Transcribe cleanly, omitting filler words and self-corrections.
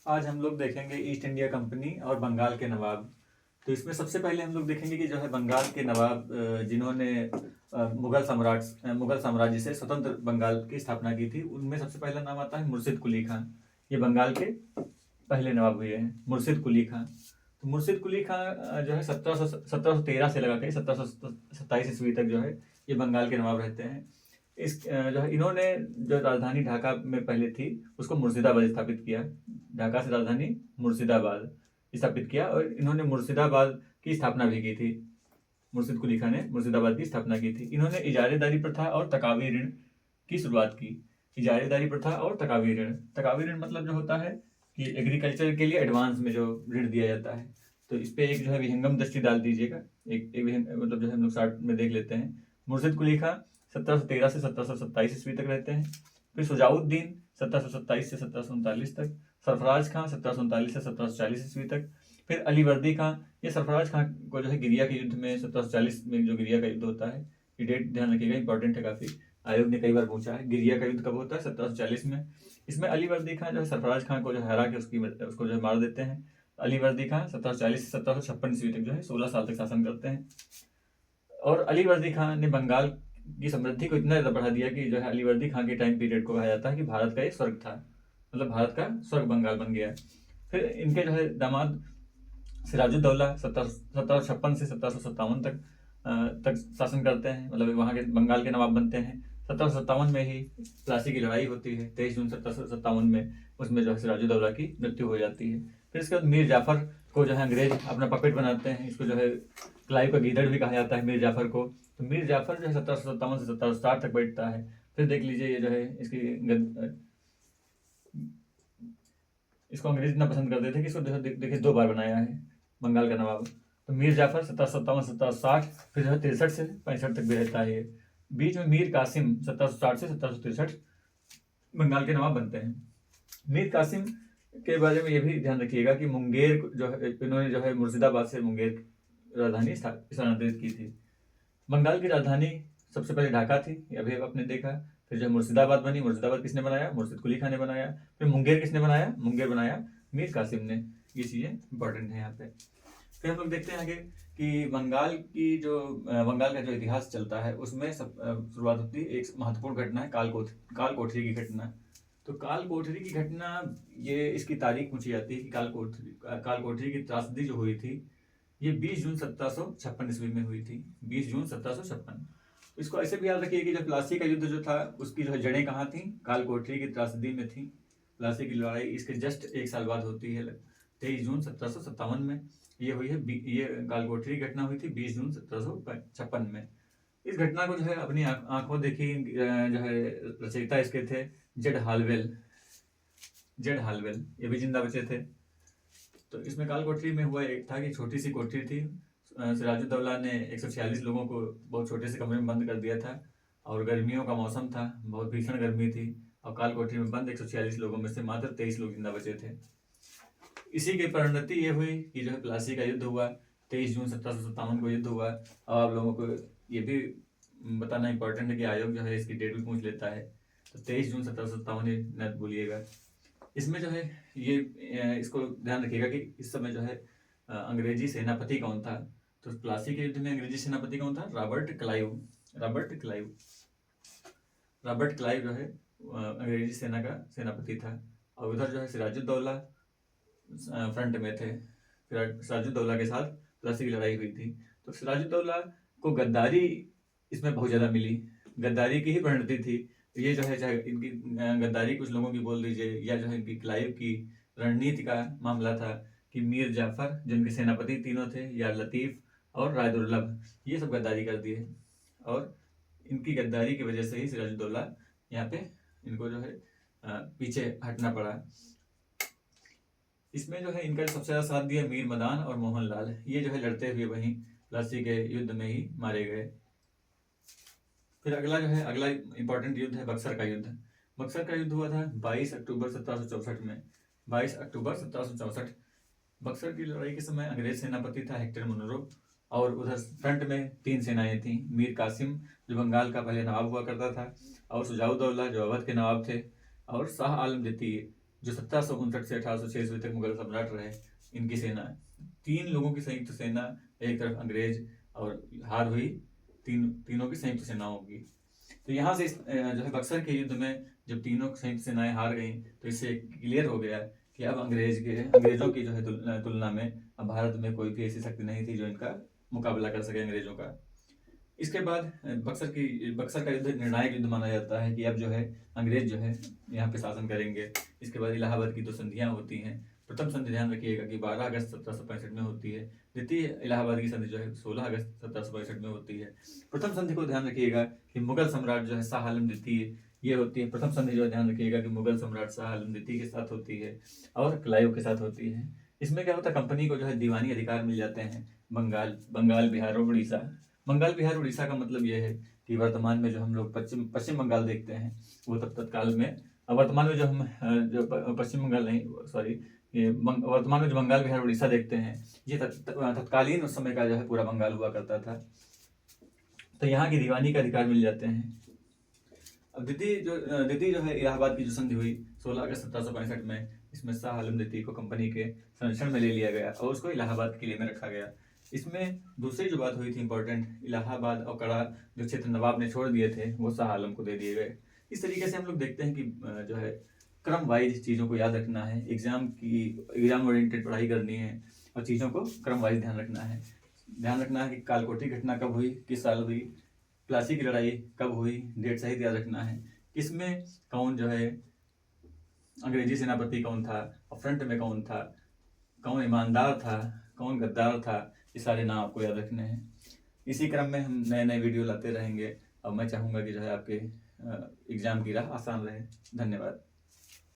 आज हम लोग देखेंगे ईस्ट इंडिया कंपनी और बंगाल के नवाब। तो इसमें सबसे पहले हम लोग देखेंगे कि जो है बंगाल के नवाब जिन्होंने मुगल साम्राज्य से स्वतंत्र बंगाल की स्थापना की थी, उनमें सबसे पहला नाम आता है मुर्शिद कुली खां। ये बंगाल के पहले नवाब हुए हैं, मुर्शिद कुली खां। तो मुर्शिद कुली खां जो है 1713 से लगा के 1727 ईस्वी तक जो है ये बंगाल के नवाब रहते हैं। जो है इन्होंने जो राजधानी ढाका में पहले थी उसको मुर्शिदाबाद स्थापित किया। ढाका से राजधानी मुर्शिदाबाद स्थापित किया और इन्होंने मुर्शिदाबाद की स्थापना भी की थी। मुर्शिद कुली खां ने मुर्शिदाबाद की स्थापना की थी। इन्होंने इजारेदारी प्रथा और तकावी ऋण की शुरुआत की। इजारेदारी प्रथा और तकावी ऋण मतलब जो होता है कि एग्रीकल्चर के लिए एडवांस में जो ऋण दिया जाता है। तो इस पे एक जो है विहंगम दृष्टि डाल दीजिएगा। मतलब जो है हम लोग शार्ट में देख लेते हैं। मुर्शिद कुली खां 1713 से 1727 ईस्वी तक रहते हैं। फिर शुजाउद्दीन 1727 से 1739 तक। सरफराज खां 1739 से 1740 ईस्वी तक। फिर अलीवर्दी खां, ये सरफराज खां को जो है गिरिया के युद्ध में 1740 में जो गिरिया का युद्ध होता है, ये डेट ध्यान रखिएगा, इंपॉर्टेंट है काफी। आयोग ने कई बार पूछा है गिरिया का युद्ध कब होता है, 1740 में। इसमें अलीवर्दी खां जो है सरफराज खां को जो हरा के उसको जो है मार देते हैं। अलीवर्दी खां 1740 से 1756 ईस्वी तक जो है 16 साल तक शासन करते हैं। और अलीवर्दी खां ने बंगाल की समृद्धि को इतना ज़्यादा बढ़ा दिया कि जो है अलीवर्दी खां के टाइम पीरियड को कहा जाता है कि भारत का एक स्वर्ग था, मतलब भारत का स्वर्ग बंगाल बन गया। फिर इनके जो है दामाद सिराजुद्दौला 1756 से 1757 तक शासन करते हैं, मतलब वहाँ के बंगाल के नवाब बनते हैं। 1757 में ही प्लासी की लड़ाई होती है, 23 जून 1757 में। उसमें जो है सिराजुद्दौला की मृत्यु हो जाती है। फिर इसके बाद मीर जाफर को जो है अंग्रेज अपना पपेट बनाते हैं। इसको जो है क्लाइव का गीदड़ भी कहा जाता है मीर जाफर को। तो मीर जाफर जो है 1757 से 1760 तक बैठता है। फिर देख लीजिए ये जो है इसको अंग्रेज इतना पसंद करते थे कि इसको देखिए 2 बार बनाया है बंगाल का नवाब। तो मीर जाफर 1757 1760, फिर जो है 63 से 65 तक भी रहता है। बीच में मीर कासिम 1760 से 1763 बंगाल के नवाब बनते हैं। मीर कासिम के बारे में ये भी ध्यान रखिएगा कि मुंगेर जो है इन्होंने जो है मुर्शिदाबाद से मुंगेर राजधानी स्थानांतरित की थी। बंगाल की राजधानी सबसे पहले ढाका थी, अभी आपने देखा। फिर जो मुर्शिदाबाद बनी, मुर्शिदाबाद किसने बनाया, मुर्शिद कुली खां ने बनाया। फिर मुंगेर किसने बनाया, मुंगेर बनाया मीर कासिम ने। ये चीज़ें इंपॉर्टेंट है यहाँ पे। फिर हम लोग देखते हैं आगे कि बंगाल का जो इतिहास चलता है उसमें शुरुआत होती है एक महत्वपूर्ण घटना है काल कोठरी की घटना। तो काल कोठरी की घटना, ये इसकी तारीख पूछी जाती है कि काल कोठरी की त्रासदी जो हुई थी ये 20 जून 1756 ईस्वी में हुई थी। 20 जून 1756। इसको ऐसे भी याद रखिए कि जब प्लासी का युद्ध जो था उसकी जो जड़ें कहाँ थी, काल कोठरी की त्रासदी में थी। प्लासी की लड़ाई इसके जस्ट 1 साल बाद होती है, 23 जून 1757 में ये हुई है। ये काल कोठरी घटना हुई थी 20 जून 1756 में। इस घटना को जो है अपनी आंखों देखी जो है रचयिता इसके थे जेड हालवेल, ये भी जिंदा बचे थे। तो इसमें काल कोठरी में हुआ एक था कि छोटी सी कोठरी थी। सिराजुद्दौला ने 146 लोगों को बहुत छोटे से कमरे में बंद कर दिया था और गर्मियों का मौसम था, बहुत भीषण गर्मी थी। और काल कोठरी में बंद 146 लोगों में से मात्र 23 लोग जिंदा बचे थे। इसी की परिणति ये हुई कि जो है प्लासी का युद्ध हुआ, 23 जून 1757 को युद्ध हुआ। और आप लोगों को ये भी बताना इंपॉर्टेंट है कि आयोग जो है इसकी डेट भी पूछ लेता है। तो 23 जून 1757 न भूलिएगा। इसमें जो है ये इसको ध्यान रखिएगा कि इस समय जो है अंग्रेजी सेनापति कौन था। तो प्लासी के युद्ध में अंग्रेजी सेनापति कौन था, रॉबर्ट क्लाइव जो है अंग्रेजी सेना का सेनापति था। और उधर जो है सिराजुद्दौला फ्रंट में थे। फिर सिराजुद्दौला के साथ प्लासी की लड़ाई हुई थी। तो सिराजुद्दौला को गद्दारी इसमें बहुत ज़्यादा मिली, गद्दारी की ही परिणति थी। ये जो है चाहे इनकी गद्दारी कुछ लोगों की बोल दीजिए या जो है इनकी क्लाइव की रणनीति का मामला था कि मीर जाफर जिनके सेनापति तीनों थे, या लतीफ़ और रायदुर्लभ, ये सब गद्दारी कर दिए। और इनकी गद्दारी की वजह से ही सिराजुद्दौला यहाँ पे इनको जो है पीछे हटना पड़ा। इसमें जो है इनका सबसे ज़्यादा साथ दिया मीर मदान और मोहनलाल, ये जो है लड़ते हुए वहीं प्लासी के युद्ध में ही मारे गए। फिर अगला इंपॉर्टेंट युद्ध है बक्सर का युद्ध। बक्सर का युद्ध हुआ था 22 अक्टूबर 1764 में। 22 अक्टूबर 1764 बक्सर की लड़ाई के समय अंग्रेज सेनापति था हेक्टर मुनरो। और उधर फ्रंट में 3 सेनाएं थी, मीर कासिम जो बंगाल का पहले नवाब हुआ करता था, और सुजाउद्दौला जो अवध के नवाब थे, और शाह आलम द्वितीय जो 1759 से 1806 ईस्वी तक मुगल सम्राट रहे, इनकी सेना, 3 लोगों की संयुक्त सेना, एक तरफ अंग्रेज और हार हुई तीनों की संयुक्त सेनाओं की। तो यहाँ से जो है बक्सर के युद्ध में जब तीनों संयुक्त सेनाएं हार गईं, तो इससे क्लियर हो गया कि अब अंग्रेजों की जो है तुलना में अब भारत में कोई भी ऐसी शक्ति नहीं थी जो इनका मुकाबला कर सके अंग्रेजों का। इसके बाद बक्सर का युद्ध निर्णायक युद्ध माना जाता है कि अब जो है अंग्रेज जो है यहाँ पे शासन करेंगे। इसके बाद इलाहाबाद की 2 संधियाँ होती हैं। प्रथम संधि ध्यान रखिएगा कि 12 अगस्त 1765 में होती है। द्वितीय इलाहाबाद की संधि जो है 16 अगस्त 1765 में होती है। प्रथम संधि को ध्यान रखिएगा कि मुगल सम्राट जो है शाह आलम द्वितीय, ये होती है प्रथम संधि। जो ध्यान रखिएगा कि मुगल सम्राट शाह आलम द्वितीय के साथ होती है और क्लाइव के साथ होती है। इसमें क्या होता है, कंपनी को जो है दीवानी अधिकार मिल जाते हैं बंगाल, बिहार और उड़ीसा। बंगाल, बिहार, उड़ीसा का मतलब यह है कि वर्तमान में जो हम लोग पश्चिम बंगाल देखते हैं, वो तत्काल में वर्तमान में जो हम जो पश्चिम बंगाल नहीं, सॉरी, ये वर्तमान में जो बंगाल, बिहार, उड़ीसा देखते हैं, ये तत्कालीन उस समय का जो है पूरा बंगाल हुआ करता था। तो यहाँ की दीवानी का अधिकार मिल जाते हैं। अब द्वितीय जो है इलाहाबाद की जो संधि हुई 16 अगस्त 1765 में, इसमें शाह आलम द्वितीय को कंपनी के संरक्षण में ले लिया गया और उसको इलाहाबाद किले में रखा गया। इसमें दूसरी जो बात हुई थी इंपॉर्टेंट, इलाहाबाद और कड़ा जो क्षेत्र नवाब ने छोड़ दिए थे वो शाह आलम को दे दिए गए। इस तरीके से हम लोग देखते हैं कि जो है क्रम वाइज चीज़ों को याद रखना है, एग्जाम ओरिएंटेड पढ़ाई करनी है और चीज़ों को क्रम वाइज ध्यान रखना है कि कालकोठी घटना कब हुई, किस साल हुई, प्लासी की लड़ाई कब हुई, डेट सहित याद रखना है। इसमें कौन जो है अंग्रेजी सेनापति कौन था और फ्रंट में कौन था, कौन ईमानदार था, कौन गद्दार था, ये सारे नाम आपको याद रखने हैं। इसी क्रम में हम नए नए वीडियो लाते रहेंगे और मैं चाहूँगा कि जो है आपके एग्ज़ाम की राह आसान रहे। धन्यवाद।